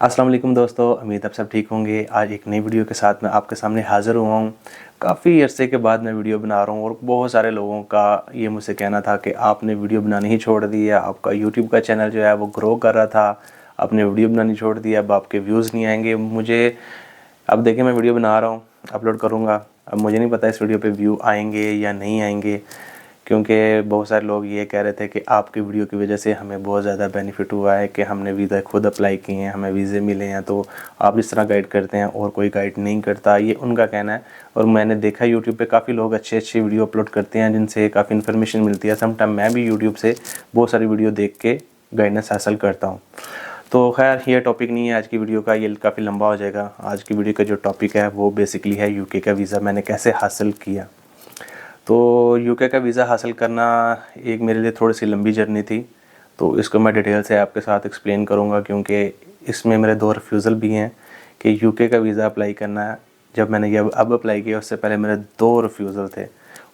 अस्सलाम वालेकुम दोस्तों, उम्मीद आप सब ठीक होंगे। आज एक नई वीडियो के साथ मैं आपके सामने हाज़िर हुआ हूँ। काफ़ी अरसे के बाद मैं वीडियो बना रहा हूँ और बहुत सारे लोगों का ये मुझसे कहना था कि आपने वीडियो बनानी ही छोड़ दी है। आपका यूट्यूब का चैनल जो है वो ग्रो कर रहा था, आपने वीडियो बनानी छोड़ दी, अब आपके व्यूज़ नहीं आएंगे। मुझे अब देखिए मैं वीडियो बना रहा हूँ, अपलोड करूँगा। अब मुझे नहीं पता इस वीडियो पे व्यू आएंगे या नहीं आएंगे, क्योंकि बहुत सारे लोग ये कह रहे थे कि आपकी वीडियो की वजह से हमें बहुत ज़्यादा बेनिफिट हुआ है कि हमने वीज़ा खुद अप्लाई किए हैं, हमें वीज़े मिले हैं, तो आप इस तरह गाइड करते हैं और कोई गाइड नहीं करता, ये उनका कहना है। और मैंने देखा यूट्यूब पे काफ़ी लोग अच्छे अच्छे वीडियो अपलोड करते हैं जिनसे काफ़ी इन्फॉर्मेशन मिलती है। समटाइम मैं भी यूट्यूब से बहुत सारी वीडियो देख के गाइडेंस हासिल करता हूँ। तो खैर ये टॉपिक नहीं है आज की वीडियो का, ये काफ़ी लंबा हो जाएगा। आज की वीडियो का जो टॉपिक है वो बेसिकली है यूके का वीज़ा मैंने कैसे हासिल किया। तो यूके का वीज़ा हासिल करना एक मेरे लिए थोड़ी सी लंबी जर्नी थी, तो इसको मैं डिटेल से आपके साथ एक्सप्लेन करूँगा, क्योंकि इसमें मेरे दो रिफ्यूज़ल भी हैं कि यूके का वीज़ा अप्लाई करना है। जब मैंने ये अब अप्लाई किया उससे पहले मेरे दो रिफ्यूज़ल थे,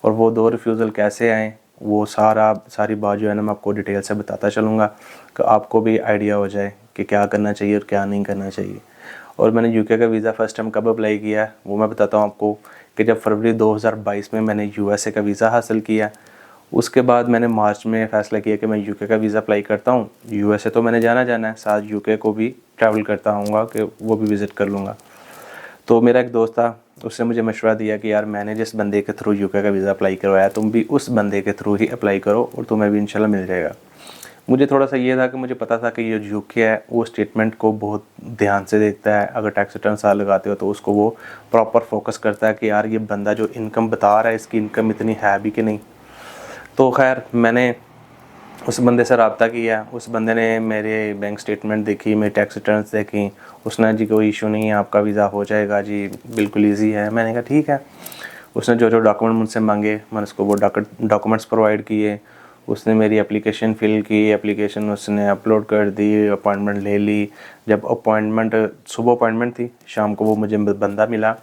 और वो दो रिफ्यूज़ल कैसे आए वो सारी बात जो है ना मैं आपको डिटेल से बताता चलूँगा, कि आपको भी आइडिया हो जाए कि क्या करना चाहिए और क्या नहीं करना चाहिए। और मैंने यूके का वीज़ा फ़र्स्ट टाइम कब अप्लाई किया वो मैं बताता हूँ आपको, कि जब फरवरी 2022 में मैंने यूएसए का वीज़ा हासिल किया। उसके बाद मैंने मार्च में फ़ैसला किया कि मैं यूके का वीज़ा अप्लाई करता हूँ। यूएसए तो मैंने जाना है, साथ यूके को भी ट्रैवल करता हूँगा कि वो भी विज़िट कर लूँगा। तो मेरा एक दोस्त था, उसने मुझे मशवरा दिया कि यार मैंने जिस बंदे के थ्रू यूके का वीज़ा अप्लाई करवाया, तुम भी उस बंदे के थ्रू ही अप्लाई करो और तुम्हें भी इंशाल्लाह मिल जाएगा। मुझे थोड़ा सा ये था कि मुझे पता था कि ये यूके है वो स्टेटमेंट को बहुत ध्यान से देखता है। अगर टैक्स रिटर्न साल लगाते हो तो उसको वो प्रॉपर फोकस करता है कि यार ये बंदा जो इनकम बता रहा है इसकी इनकम इतनी है भी कि नहीं। तो खैर मैंने उस बंदे से रब्ता किया, उस बंदे ने मेरे बैंक स्टेटमेंट देखी, मेरी टैक्स रिटर्न्स देखी। उसने जी कोई इशू नहीं है, आपका वीज़ा हो जाएगा जी, बिल्कुल ईजी है। मैंने कहा ठीक है। उसने जो जो डॉक्यूमेंट मुझसे मांगे मैंने उसको वो डॉक्यूमेंट्स प्रोवाइड किए। उसने मेरी एप्लीकेशन फ़िल की, एप्लीकेशन उसने अपलोड कर दी, अपॉइंटमेंट ले ली। जब अपॉइंटमेंट सुबह अपॉइंटमेंट थी, शाम को वो मुझे बंदा मिला।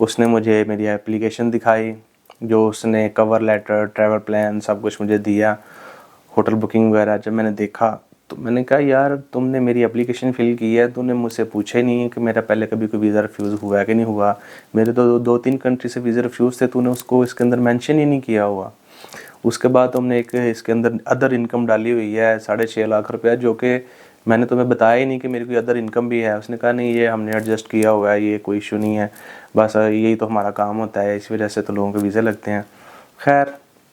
उसने मुझे मेरी एप्लीकेशन दिखाई, जो उसने कवर लेटर, ट्रैवल प्लान सब कुछ मुझे दिया, होटल बुकिंग वगैरह। जब मैंने देखा तो मैंने कहा यार तुमने मेरी एप्लीकेशन फ़िल की है, तुमने मुझसे पूछा ही नहीं कि मेरा पहले कभी कोई वीज़ा रिफ्यूज़ हुआ है कि नहीं हुआ। मेरे तो दो तीन कंट्री से वीज़ा रिफ्यूज़ थे, तूने उसको इसके अंदर मेंशन ही नहीं किया हुआ। उसके बाद तुमने एक इसके अंदर अदर इनकम डाली हुई है 6.5 लाख रुपया, जो कि मैंने तुम्हें बताया ही नहीं कि मेरी कोई अदर इनकम भी है। उसने कहा नहीं ये हमने एडजस्ट किया हुआ है, ये कोई इशू नहीं है, बस यही तो हमारा काम होता है, इस वजह से तो लोगों के वीज़े लगते हैं। खैर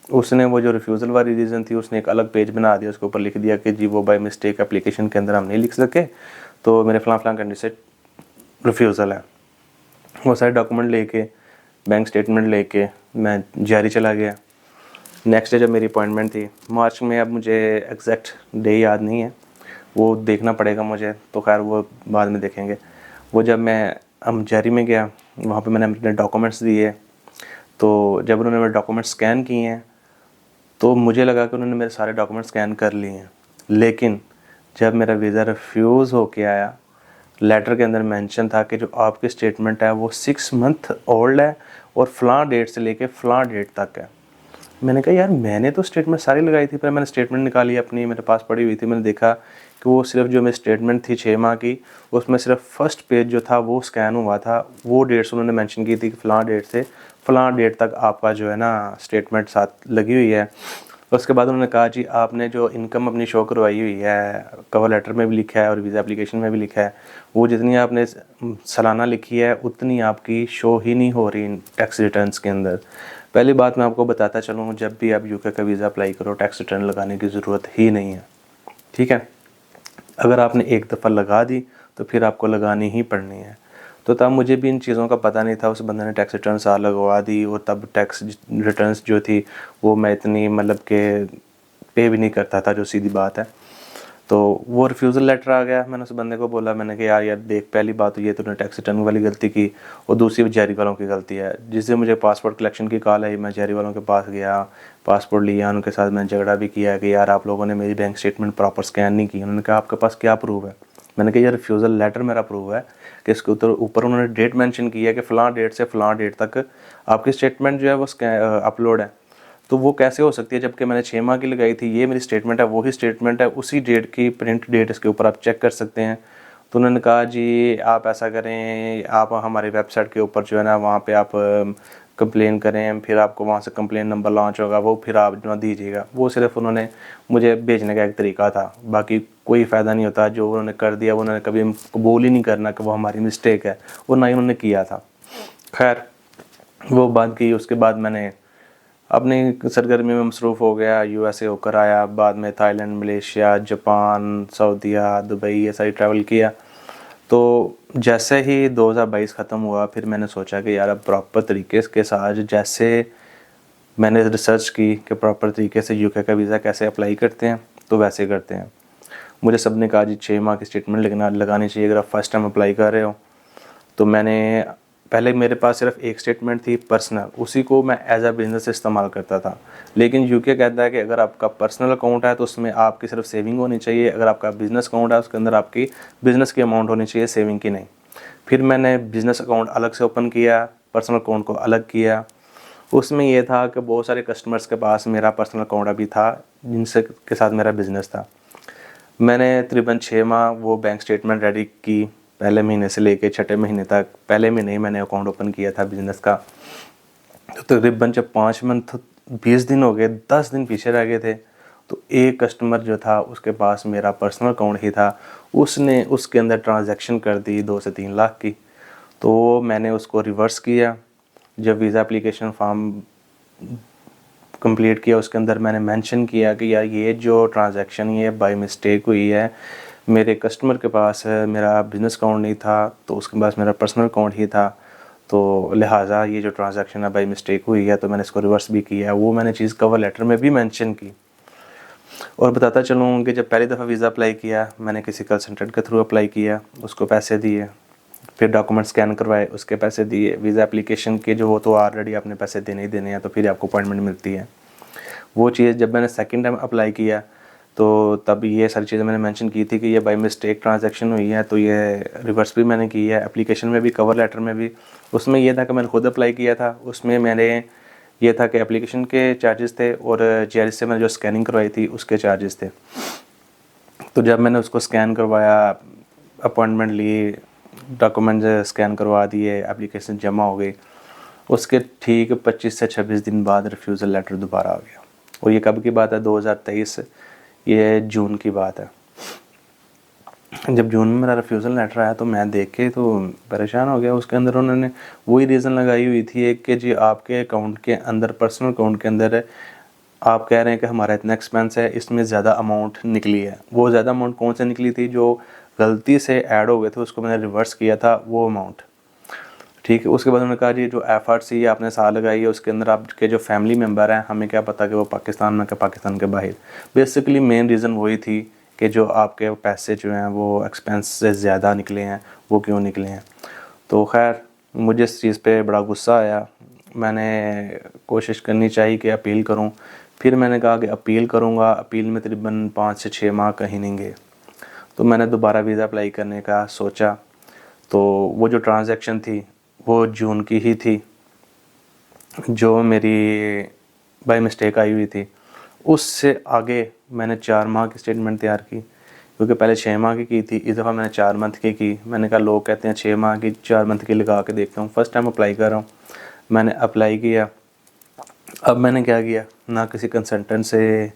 उसने वो जो रिफ्यूज़ल वाली रीज़न थी उसने एक अलग पेज बना दिया, उसके ऊपर लिख दिया कि जी वो बाय मिस्टेक एप्लीकेशन के अंदर हम नहीं लिख सके, तो मेरे फ़लाँ कंट्री से रिफ्यूज़ल है। वो सारे डॉक्यूमेंट लेके, बैंक स्टेटमेंट लेके मैं जारी चला गया। नेक्स्ट डे जब मेरी अपॉइंटमेंट थी मार्च में, अब मुझे एग्जैक्ट डे याद नहीं है, वो देखना पड़ेगा मुझे, तो खैर वो बाद में देखेंगे। वो जब मैं जारी में गया वहाँ पे मैंने अपने डॉक्यूमेंट्स दिए, तो जब उन्होंने मेरे डॉक्यूमेंट्स स्कैन किए हैं तो मुझे लगा कि उन्होंने मेरे सारे डॉक्यूमेंट स्कैन कर लिए हैं। लेकिन जब मेरा वीज़ा रिफ्यूज़ होके आया, लेटर के अंदर मेंशन था कि जो आपकी स्टेटमेंट है वो 6 मंथ ओल्ड है और फ़लाँ डेट से लेके फ़लाँ डेट तक है। मैंने कहा यार मैंने तो स्टेटमेंट सारी लगाई थी, पर मैंने स्टेटमेंट निकाली अपनी, मेरे पास पड़ी हुई थी। मैंने देखा कि वो सिर्फ जो मेरी स्टेटमेंट थी 6 माह की, उसमें सिर्फ फर्स्ट पेज जो था वो स्कैन हुआ था। वो डेट्स उन्होंने मेंशन की थी कि फ़लाँ डेट से फ़लाँ डेट तक आपका जो है ना स्टेटमेंट साथ लगी हुई है। उसके बाद उन्होंने कहा जी आपने जो इनकम अपनी शो करवाई हुई है, कवर लेटर में भी लिखा है और वीज़ा एप्लीकेशन में भी लिखा है, वो जितनी आपने सालाना लिखी है उतनी आपकी शो ही नहीं हो रही टैक्स रिटर्न्स के अंदर। पहली बात मैं आपको बताता चलूँ, जब भी आप यूके का वीज़ा अप्लाई करो टैक्स रिटर्न लगाने की ज़रूरत ही नहीं है, ठीक है। अगर आपने एक दफ़ा लगा दी तो फिर आपको लगानी ही पड़नी है। तो तब मुझे भी इन चीज़ों का पता नहीं था, उस बंदे ने टैक्स रिटर्न साल लगवा दी, और तब टैक्स रिटर्न्स जो थी वो मैं इतनी मतलब के पे भी नहीं करता था, जो सीधी बात है। तो वो रिफ्यूज़ल लेटर आ गया। मैंने उस बंदे को बोला, मैंने कहा यार देख पहली बात तो ये तूने टैक्स रिटर्न वाली गलती की, और दूसरी जारी वालों की गलती है। जिस दिन मुझे पासपोर्ट कलेक्शन की कॉल आई, मैं जारी वालों के पास गया, पासपोर्ट लिया, उनके साथ मैंने झगड़ा भी किया कि यार आप लोगों ने मेरी बैंक स्टेटमेंट प्रॉपर स्कैन नहीं की। उन्होंने कहा आपके पास क्या प्रूफ है। मैंने कहा यार रिफ्यूज़ल लेटर मेरा प्रूफ है कि इसके ऊपर उन्होंने डेट मेंशन की है कि फ़लाँ डेट से फ़लाँ डेट तक आपकी स्टेटमेंट जो है वो अपलोड है। तो वो कैसे हो सकती है, जबकि मैंने 6 माह की लगाई थी। ये मेरी स्टेटमेंट है, वही स्टेटमेंट है, उसी डेट की प्रिंट डेट इसके ऊपर आप चेक कर सकते हैं। तो उन्होंने कहा जी आप ऐसा करें, आप हमारी वेबसाइट के ऊपर जो है ना वहाँ पे आप कंप्लेन करें, फिर आपको वहाँ से कंप्लेन नंबर लॉन्च होगा, वो फिर आप जो दीजिएगा। वो सिर्फ उन्होंने मुझे भेजने का एक तरीका था, बाकी कोई फ़ायदा नहीं होता। जो उन्होंने कर दिया वो उन्होंने कभी कबूल ही नहीं करना कि वो हमारी मिस्टेक है, वो ना ही उन्होंने किया था। खैर वो बात की। उसके बाद मैंने अपनी सरगर्मी में मसरूफ़ हो गया, यूएसए होकर आया, बाद में थाईलैंड, मलेशिया, जापान, सऊदीया, दुबई, ये सारी ट्रैवल किया। तो जैसे ही 2022 ख़त्म हुआ, फिर मैंने सोचा कि यार अब प्रॉपर तरीके के साथ, जैसे मैंने रिसर्च की कि प्रॉपर तरीके से यूके का वीज़ा कैसे अप्लाई करते हैं, तो वैसे करते हैं। मुझे सब ने कहा जी 6 माह की स्टेटमेंट लगानी चाहिए अगर आप फर्स्ट टाइम अप्लाई कर रहे हो। तो मैंने पहले मेरे पास सिर्फ एक स्टेटमेंट थी पर्सनल, उसी को मैं एज अ बिज़नेस इस्तेमाल करता था। लेकिन यूके कहता है कि अगर आपका पर्सनल अकाउंट है तो उसमें आपकी सिर्फ सेविंग होनी चाहिए, अगर आपका बिज़नेस अकाउंट है उसके अंदर आपकी बिज़नेस की अमाउंट होनी चाहिए, सेविंग की नहीं। फिर मैंने बिज़नेस अकाउंट अलग से ओपन किया, पर्सनल अकाउंट को अलग किया। उसमें ये था कि बहुत सारे कस्टमर्स के पास मेरा पर्सनल अकाउंट अभी था जिनसे के साथ मेरा बिज़नेस था। मैंने तकरीबन 6 माह वो बैंक स्टेटमेंट रेडी की, पहले महीने से लेके छठे महीने तक। पहले महीने ही मैंने अकाउंट ओपन किया था बिज़नेस का। तो तकरीबन जब 5 मंथ 20 दिन हो गए, 10 दिन पीछे रह गए थे, तो एक कस्टमर जो था उसके पास मेरा पर्सनल अकाउंट ही था, उसने उसके अंदर ट्रांजैक्शन कर दी 2 से 3 लाख की। तो मैंने उसको रिवर्स किया। जब वीज़ा एप्लीकेशन फॉर्म कंप्लीट किया उसके अंदर मैंने मेंशन किया कि यार ये जो ट्रांजैक्शन ये बाय मिस्टेक हुई है, मेरे कस्टमर के पास मेरा बिज़नेस अकाउंट नहीं था, तो उसके पास मेरा पर्सनल अकाउंट ही था, तो लिहाजा ये जो ट्रांजैक्शन है बाय मिस्टेक हुई है, तो मैंने इसको रिवर्स भी किया। वो मैंने चीज़ कवर लेटर में भी मेंशन की। और बताता चलूँ कि जब पहली दफ़ा वीज़ा अप्लाई किया, मैंने किसी कंसल्टेंट के थ्रू अप्लाई किया, उसको पैसे दिए, फिर डॉक्यूमेंट स्कैन करवाए, उसके पैसे दिए। वीज़ा एप्लीकेशन के जो वो तो ऑलरेडी आपने पैसे देने ही देने हैं, तो फिर आपको अपॉइंटमेंट मिलती है। वो चीज़ जब मैंने सेकंड टाइम अप्लाई किया, तो तब ये सारी चीज़ें मैंने मेंशन की थी कि ये बाय मिस्टेक ट्रांजैक्शन हुई है, तो ये रिवर्स भी मैंने की है, एप्लीकेशन में भी, कवर लेटर में भी। उसमें ये था कि मैंने खुद अप्लाई किया था, उसमें मैंने ये था कि एप्लीकेशन के चार्जेस थे और जीआरएस से मैंने जो स्कैनिंग करवाई थी उसके चार्जेस थे। तो जब मैंने उसको स्कैन करवाया, अपॉइंटमेंट ली, डॉक्यूमेंट स्कैन करवा दिए, एप्लीकेशन जमा हो गई, उसके ठीक 25 से 26 दिन बाद रिफ्यूज़ल लेटर दोबारा आ गया। और ये कब की बात है? 2023, ये जून की बात है। जब जून में मेरा रिफ्यूज़ल लेटर आया तो मैं देख के तो परेशान हो गया। उसके अंदर उन्होंने वही रीज़न लगाई हुई थी एक कि जी आपके अकाउंट के अंदर, पर्सनल अकाउंट के अंदर आप कह रहे हैं कि हमारा इतना एक्सपेंस है, इसमें ज़्यादा अमाउंट निकली है। वो ज़्यादा अमाउंट कौन से निकली थी? जो गलती से ऐड हो गए थे, उसको मैंने रिवर्स किया था वो अमाउंट, ठीक है। उसके बाद उन्होंने कहा जी जो एफर्ट्स आपने साल लगाई है उसके अंदर आपके जो फैमिली मेम्बर हैं, हमें क्या पता कि वो पाकिस्तान में, क्या पाकिस्तान के बाहर। बेसिकली मेन रीज़न वही थी कि जो आपके पैसे जो हैं वो एक्सपेंस से ज़्यादा निकले हैं, वो क्यों निकले हैं। तो खैर मुझे इस चीज़ पे बड़ा गुस्सा आया। मैंने कोशिश करनी चाहिए कि अपील करूं। फिर मैंने कहा कि अपील करूंगा, अपील में तकरीबन 5 से 6 माह कहीं नहीं गए। तो मैंने दोबारा वीज़ा अप्लाई करने का सोचा। तो वो जो ट्रांजैक्शन थी वो जून की ही थी जो मेरी बाय मिस्टेक आई हुई थी। उससे आगे मैंने 4 माह की स्टेटमेंट तैयार की, क्योंकि पहले 6 माह की थी, इस दफ़ा मैंने 4 मंथ की। मैंने कहा लोग कहते हैं 6 माह की, 4 मंथ की लगा के देखता हूँ। फर्स्ट टाइम अप्लाई कर रहा हूँ। मैंने अप्लाई किया। अब मैंने क्या किया, ना किसी कंसल्टेंट से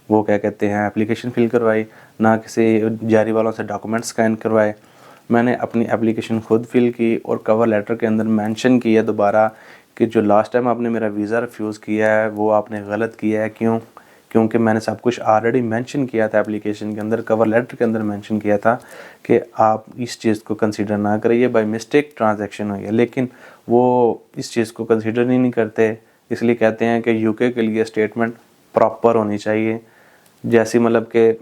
वो क्या कहते हैं एप्लीकेशन फ़िल करवाई, ना किसी जारी वालों से डॉक्यूमेंट स्कैन करवाए। मैंने अपनी एप्लीकेशन खुद फ़िल की और कवर लेटर के अंदर मेंशन किया दोबारा कि जो लास्ट टाइम आपने मेरा वीज़ा रिफ्यूज़ किया है वो आपने गलत किया है। क्यों? क्योंकि मैंने सब कुछ ऑलरेडी मेंशन किया था एप्लीकेशन के अंदर, कवर लेटर के अंदर मेंशन किया था कि आप इस चीज़ को कंसीडर ना करें, ये बाय मिस्टेक ट्रांजैक्शन हुई है। लेकिन वो इस चीज़ को कंसीडर ही नहीं करते, इसलिए कहते हैं कि यूके के लिए स्टेटमेंट प्रॉपर होनी चाहिए। जैसी मतलब कि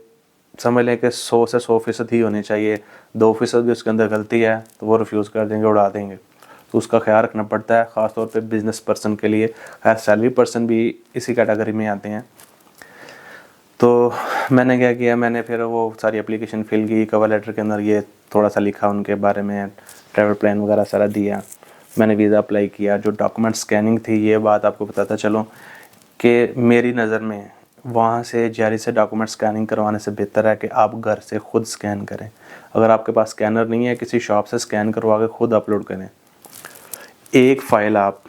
समझ लें कि 100 से 100% ही होनी चाहिए। 2% भी उसके अंदर गलती है तो वो रिफ्यूज़ कर देंगे, उड़ा देंगे। तो उसका ख्याल रखना पड़ता है, ख़ास तौर पे बिज़नेस पर्सन के लिए। खैर सैलरी पर्सन भी इसी कैटेगरी में आते हैं। तो मैंने क्या किया, मैंने फिर वो सारी एप्लीकेशन फ़िल की, कवर लेटर के अंदर ये थोड़ा सा लिखा उनके बारे में, ट्रैवल प्लान वगैरह सारा दिया। मैंने वीज़ा अप्लाई किया। जो डॉक्यूमेंट स्कैनिंग थी, ये बात आपको बताता चलूँ कि मेरी नज़र में वहाँ से जारी से डॉक्यूमेंट स्कैनिंग करवाने से बेहतर है कि आप घर से ख़ुद स्कैन करें। अगर आपके पास स्कैनर नहीं है, किसी शॉप से स्कैन करवा के ख़ुद अपलोड करें। एक फ़ाइल आप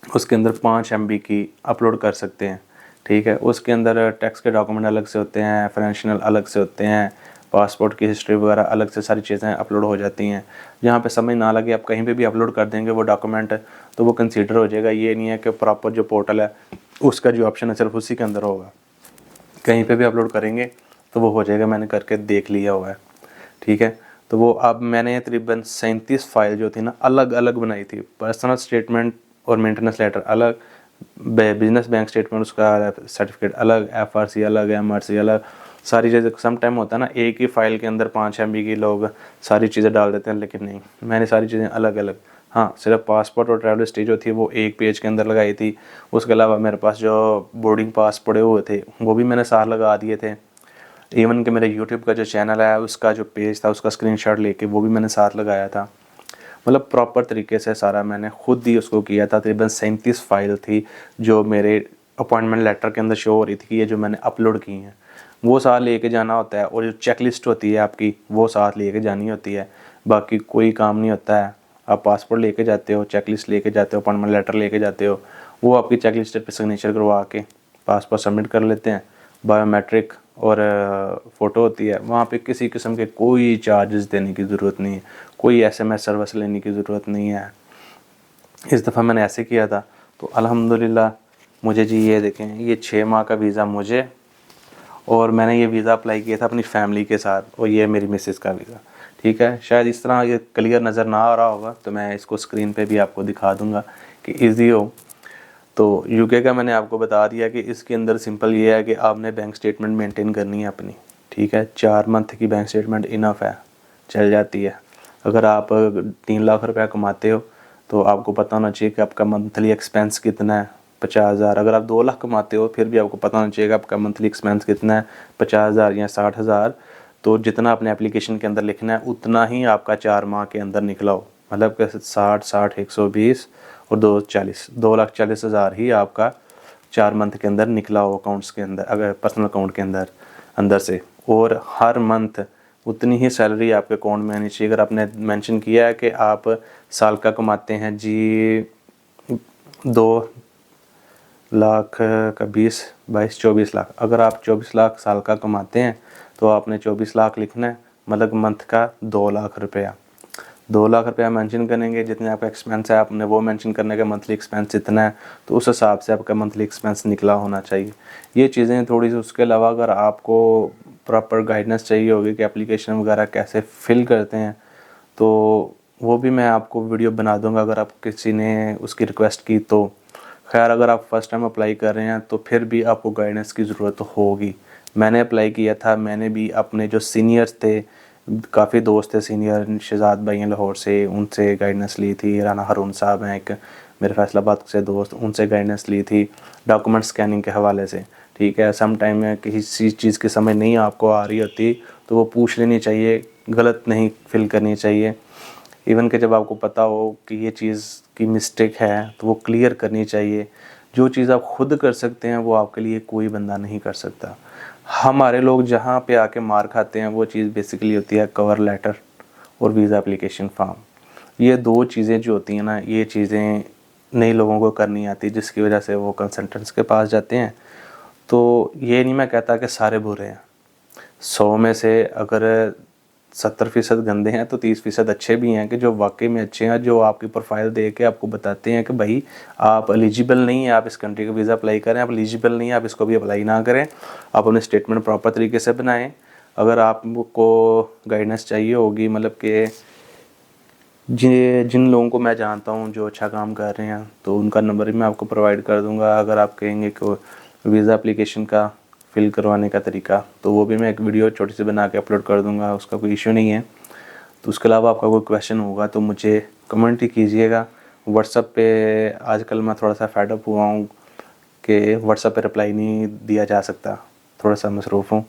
उसके अंदर 5 MB की अपलोड कर सकते हैं, ठीक है। उसके अंदर टैक्स के डॉक्यूमेंट अलग से होते हैं, फाइनेंशियल अलग से होते हैं, पासपोर्ट की हिस्ट्री वगैरह अलग से सारी चीज़ें अपलोड हो जाती हैं। जहाँ पे समझ ना लगे आप कहीं पे भी अपलोड कर देंगे वो डॉक्यूमेंट, तो वो कंसीडर हो जाएगा। ये नहीं है कि प्रॉपर जो पोर्टल है उसका जो ऑप्शन है सिर्फ उसी के अंदर होगा, कहीं पे भी अपलोड करेंगे तो वो हो जाएगा। मैंने करके देख लिया हुआ है, ठीक है। तो वो अब मैंने तकरीबन 37 फाइल जो थी ना अलग अलग बनाई थी। पर्सनल स्टेटमेंट और मेंटेनेंस लेटर अलग, बिजनेस बैंक स्टेटमेंट उसका सर्टिफिकेट अलग, FRC अलग, MRC अलग, सारी चीज़ें। सम टाइम होता है ना एक ही फ़ाइल के अंदर 5 MB की लोग सारी चीज़ें डाल देते हैं, लेकिन नहीं, मैंने सारी चीज़ें अलग अलग। हाँ, सिर्फ पासपोर्ट और ट्रैवल हिस्ट्री जो थी वो एक पेज के अंदर लगाई थी। उसके अलावा मेरे पास जो बोर्डिंग पास पड़े हुए थे वो भी मैंने साथ लगा दिए थे। इवन कि मेरे यूट्यूब का जो चैनल है उसका जो पेज था उसका स्क्रीनशॉट लेके वो भी मैंने साथ लगाया था। मतलब प्रॉपर तरीके से सारा मैंने खुद ही उसको किया था। तकरीबन 37 फाइल थी जो मेरे अपॉइंटमेंट लेटर के अंदर शो हो रही थी कि ये जो मैंने अपलोड की हैं, वो साथ लेके जाना होता है। और जो चेक लिस्ट होती है आपकी वो साथ लेके जानी होती है। बाकी कोई काम नहीं होता है। आप पासपोर्ट लेके जाते हो, चेक लिस्ट लेके जाते हो, अपॉइंटमेंट लेटर लेके जाते हो, वो आपकी चेक लिस्ट पर सिग्नेचर करवा के पासपोर्ट सबमिट कर लेते हैं। बायोमेट्रिक और फ़ोटो होती है, वहाँ पे किसी किस्म के कोई चार्जेस देने की ज़रूरत नहीं है, कोई SMS सर्विस लेने की ज़रूरत नहीं है। इस दफ़ा मैंने ऐसे किया था तो अल्हम्दुलिल्लाह मुझे जी ये देखें, ये 6 माह का वीज़ा मुझे, और मैंने ये वीज़ा अप्लाई किया था अपनी फैमिली के साथ, और ये मेरी मिसेस का वीज़ा, ठीक है। शायद इस तरह ये क्लियर नज़र ना आ रहा होगा तो मैं इसको स्क्रीन पे भी आपको दिखा दूँगा कि ईज़ी हो। तो UK का मैंने आपको बता दिया कि इसके अंदर सिंपल ये है कि आपने बैंक स्टेटमेंट मेंटेन करनी है अपनी, ठीक है। 4 मंथ की बैंक स्टेटमेंट इनफ है, चल जाती है। अगर आप 3 लाख रुपया कमाते हो तो आपको पता होना चाहिए कि आपका मंथली एक्सपेंस कितना है, 50,000। अगर आप 2 लाख कमाते हो फिर भी आपको पता होना चाहिए कि आपका मंथली एक्सपेंस कितना है, 50,000 या 60,000। तो जितना आपने एप्लीकेशन के अंदर लिखना है उतना ही आपका 4 माह के अंदर निकला हो। मतलब कि 60, 120 और 240, 2,40,000 ही आपका 4 मंथ के अंदर निकला हो अकाउंट्स के अंदर, अगर पर्सनल अकाउंट के अंदर से। और हर मंथ उतनी ही सैलरी आपके अकाउंट में आनी चाहिए। अगर आपने मेंशन किया है कि आप साल का कमाते हैं जी 2 लाख का 20, 22, 24 लाख, अगर आप 24 लाख साल का कमाते हैं तो आपने 24 लाख लिखना है, मतलब मंथ का 2 लाख रुपया। 2 लाख रुपया मेंशन करेंगे, जितने आपका एक्सपेंस है आपने वो मेंशन करने का, मंथली एक्सपेंस इतना है तो उस हिसाब से आपका मंथली एक्सपेंस निकला होना चाहिए। ये चीज़ें थोड़ी सी। उसके अलावा अगर आपको प्रॉपर गाइडेंस चाहिए होगी कि एप्लीकेशन वगैरह कैसे फ़िल करते हैं तो वो भी मैं आपको वीडियो बना दूंगा अगर आप किसी ने उसकी रिक्वेस्ट की तो। खैर अगर आप फर्स्ट टाइम अप्लाई कर रहे हैं तो फिर भी आपको गाइडेंस की ज़रूरत होगी। मैंने अप्लाई किया था, मैंने भी अपने जो सीनियर्स थे, काफ़ी दोस्त थे सीनियर, शहजाद भाई हैं लाहौर से, उनसे गाइडेंस ली थी। राना हारून साहब हैं एक मेरे फैसलाबाद से दोस्त, उनसे गाइडेंस ली थी डॉक्यूमेंट स्कैनिंग के हवाले से, ठीक है। सम टाइम में किसी चीज़ की समझ नहीं आपको आ रही होती तो वो पूछ लेनी चाहिए, गलत नहीं फिल करनी चाहिए। इवन कि जब आपको पता हो कि ये चीज़ की मिस्टेक है तो वो क्लियर करनी चाहिए। जो चीज़ आप खुद कर सकते हैं वो आपके लिए कोई बंदा नहीं कर सकता। हमारे लोग जहाँ पे आके मार खाते हैं वो चीज़ बेसिकली होती है कवर लेटर और वीज़ा एप्लीकेशन फॉर्म। ये 2 चीज़ें जो होती हैं ना, ये चीज़ें नए लोगों को करनी आती है, जिसकी वजह से वो कंसल्टेंट्स के पास जाते हैं। तो ये नहीं मैं कहता कि सारे बुरे हैं, 100 में से अगर 70% गंदे हैं तो 30% अच्छे भी हैं कि जो वाकई में अच्छे हैं, जो आपकी प्रोफाइल देख के आपको बताते हैं कि भाई आप एलिजिबल नहीं हैं, आप इस कंट्री का वीज़ा अप्लाई करें, आप एलिजिबल नहीं हैं, आप इसको भी अप्लाई ना करें। आप अपने स्टेटमेंट प्रॉपर तरीके से बनाएं। अगर आपको गाइडेंस चाहिए होगी, मतलब कि जिन लोगों को मैं जानता हूँ जो अच्छा काम कर रहे हैं तो उनका नंबर भी मैं आपको प्रोवाइड कर दूँगा। अगर आप कहेंगे कि वीज़ा एप्लीकेशन का फिल करवाने का तरीका, तो वो भी मैं एक वीडियो छोटी सी बना के अपलोड कर दूंगा, उसका कोई इशू नहीं है। तो उसके अलावा आपका कोई क्वेश्चन होगा तो मुझे कमेंट ही कीजिएगा। व्हाट्सएप पे आजकल मैं थोड़ा सा फेडअप हुआ हूँ कि व्हाट्सएप पे रिप्लाई नहीं दिया जा सकता, थोड़ा सा मसरूफ़ हूँ,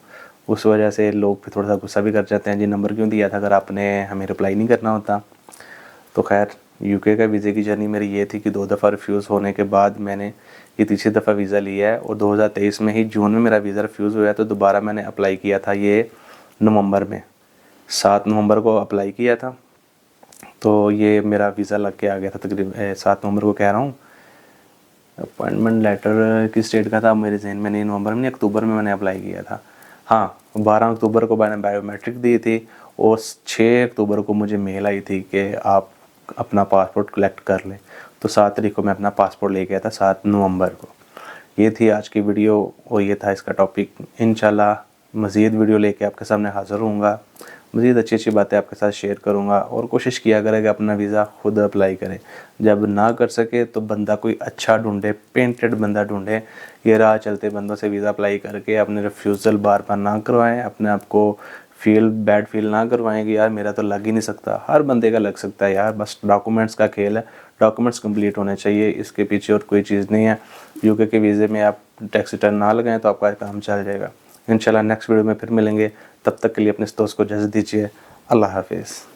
उस वजह से लोग फिर थोड़ा सा गुस्सा भी कर जाते हैं जी नंबर क्यों दिया था अगर आपने हमें रिप्लाई नहीं करना होता। तो खैर यूके का वीज़े की जर्नी मेरी ये थी कि 2 दफ़ा रिफ्यूज़ होने के बाद मैंने ये तीसरी दफ़ा वीज़ा लिया है और 2023 में ही जून में मेरा वीज़ा रिफ्यूज़ हुआ है। तो दोबारा मैंने अप्लाई किया था ये नवंबर में, 7 नवंबर को अप्लाई किया था। तो ये मेरा वीज़ा लग के आ गया था तकरीबन 7 नवंबर को कह रहा हूँ। अपॉइंटमेंट लेटर किस डेट का था मेरे जहन में नहीं, नवंबर में नहीं, अक्टूबर में मैंने अप्लाई किया था। हाँ, 12 अक्टूबर को मैंने बायोमेट्रिक दी थी और 6 अक्टूबर को मुझे मेल आई थी कि आप अपना पासपोर्ट कलेक्ट कर लें। तो 7 तारीख को मैं अपना पासपोर्ट ले गया था, 7 नवंबर को। ये थी आज की वीडियो और ये था इसका टॉपिक। इंशाल्लाह मज़ीद वीडियो लेके आपके सामने हाज़िर होऊंगा, मज़ीद अच्छी अच्छी बातें आपके साथ शेयर करूंगा और कोशिश किया करें कि अपना वीज़ा खुद अप्लाई करें। जब ना कर सके तो बंदा कोई अच्छा ढूंढे, पेंटेड बंदा ढूंढे। ये राह चलते बंदों से वीज़ा अप्लाई करके अपने रिफ्यूज़ल बार बार ना करवाएं, अपने आप को बैड फील ना करवाएं कि यार मेरा तो लग ही नहीं सकता। हर बंदे का लग सकता है यार, बस डॉक्यूमेंट्स का खेल है, डॉक्यूमेंट्स कंप्लीट होने चाहिए, इसके पीछे और कोई चीज़ नहीं है। यूके के वीज़े में आप टैक्स रिटर्न ना लगाएं तो आपका काम चल जाएगा। इंशाल्लाह नेक्स्ट वीडियो में फिर मिलेंगे, तब तक के लिए अपने दोस्त को इजाज़त दीजिए। अल्लाह हाफिज़।